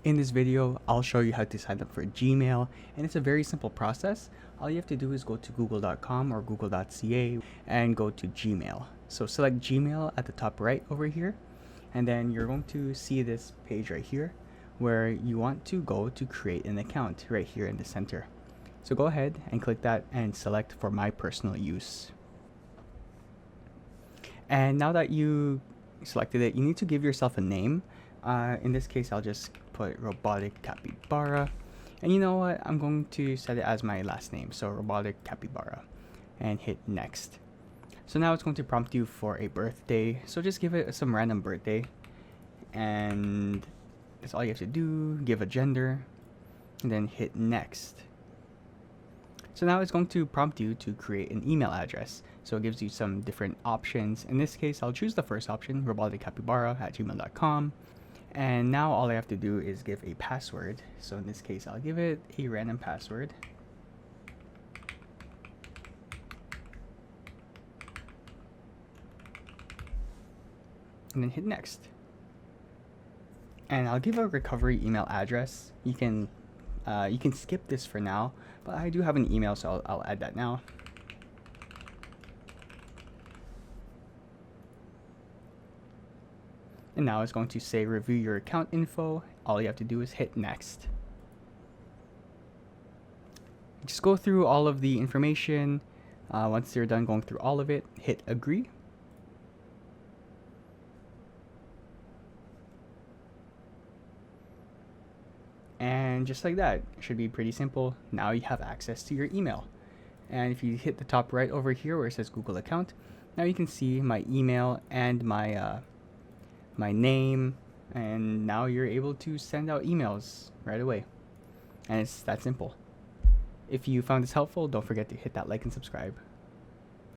In this video, I'll show you how to sign up for Gmail, and it's a very simple process. All you have to do is go to google.com or google.ca and go to Gmail. So select Gmail at the top right over here, and then you're going to see this page right here where you want to go to create an account right here in the center. So go ahead and click that and select for my personal use. And now that you selected it, you need to give yourself a name. In this case, I'll just put Robotic Capybara. And you know what? I'm going to set it as my last name, so Robotic Capybara, and hit next. So now it's going to prompt you for a birthday. So just give it some random birthday, and that's all you have to do. Give a gender, and then hit next. So now it's going to prompt you to create an email address. So it gives you some different options. In this case, I'll choose the first option, roboticcapybara@gmail.com. And now all I have to do is give a password. So in this case, I'll give it a random password. And then hit next. And I'll give a recovery email address. You can skip this for now, but I do have an email, so I'll add that now. And now it's going to say review your account info. All you have to do is hit next. Just go through all of the information. Once you're done going through all of it, hit agree. And just like that, it should be pretty simple. Now you have access to your email. And if you hit the top right over here where it says Google account, now you can see my email and my name, and now you're able to send out emails right away. And it's that simple. If you found this helpful, don't forget to hit that like and subscribe.